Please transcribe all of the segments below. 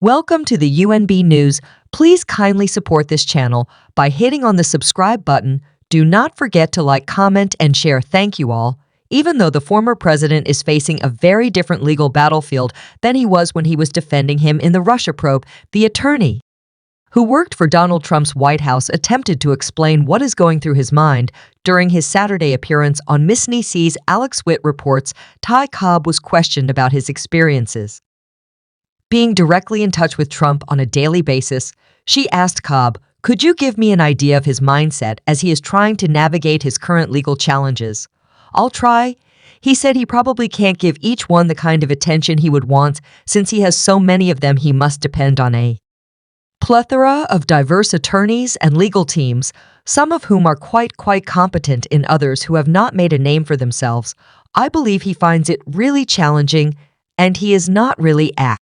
Welcome to the UNB News. Please kindly support this channel by hitting on the subscribe button. Do not forget to like, comment, and share. Thank you all. Even though the former president is facing a very different legal battlefield than he was when he was defending him in the Russia probe, the attorney who worked for Donald Trump's White House attempted to explain what is going through his mind. During his Saturday appearance on Miss C's Alex Witt Reports, Ty Cobb was questioned about his experiences being directly in touch with Trump on a daily basis. She asked Cobb, "Could you give me an idea of his mindset as he is trying to navigate his current legal challenges?" "I'll try." He said he probably can't give each one the kind of attention he would want since he has so many of them. He must depend on a plethora of diverse attorneys and legal teams, some of whom are quite competent in others who have not made a name for themselves. "I believe he finds it really challenging, and he is not really a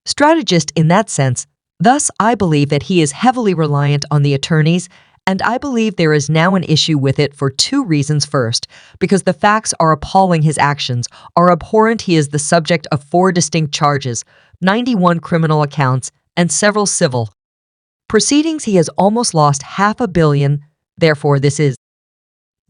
strategist in that sense. Thus, I believe that he is heavily reliant on the attorneys, and I believe there is now an issue with it for two reasons. First, because the facts are appalling. His actions are abhorrent. He is the subject of 4 distinct charges, 91 criminal accounts, and several civil proceedings. He has almost lost $500 million. Therefore, this is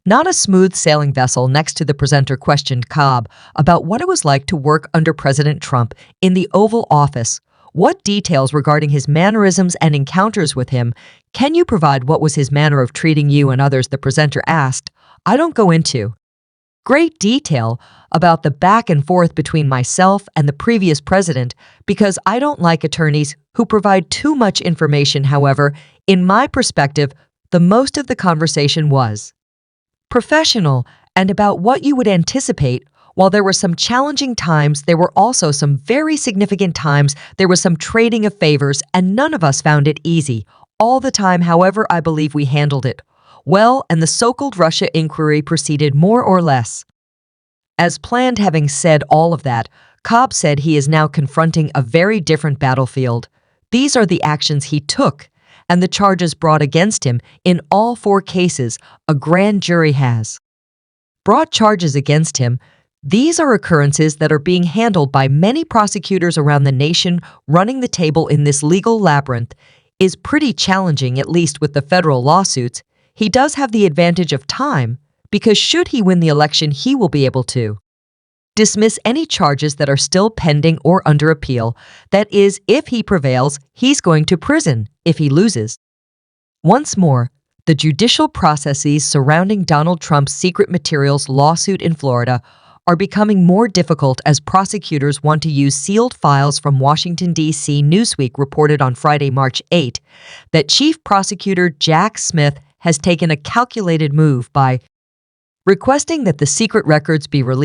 not a smooth sailing vessel." Next to the presenter questioned Cobb about what it was like to work under President Trump in the Oval Office. "What details regarding his mannerisms and encounters with him can you provide? What was his manner of treating you and others?" the presenter asked. "I don't go into great detail about the back and forth between myself and the previous president because I don't like attorneys who provide too much information. However, in my perspective, the most of the conversation was professional and about what you would anticipate. While there were some challenging times, there were also some very significant times. There was some trading of favors, and none of us found it easy all the time. However, I believe we handled it well, and the so-called Russia inquiry proceeded more or less as planned." Having said all of that, Cobb said he is now confronting a very different battlefield. These are the actions he took and the charges brought against him. In all 4 cases, a grand jury has brought charges against him. These are occurrences that are being handled by many prosecutors around the nation. Running the table in this legal labyrinth is pretty challenging, at least with the federal lawsuits. He does have the advantage of time because should he win the election, he will be able to dismiss any charges that are still pending or under appeal. That is, if he prevails, he's going to prison. If he loses, once more, the judicial processes surrounding Donald Trump's secret materials lawsuit in Florida are becoming more difficult as prosecutors want to use sealed files from Washington, D.C. Newsweek reported on Friday, March 8, that Chief Prosecutor Jack Smith has taken a calculated move by requesting that the secret records be released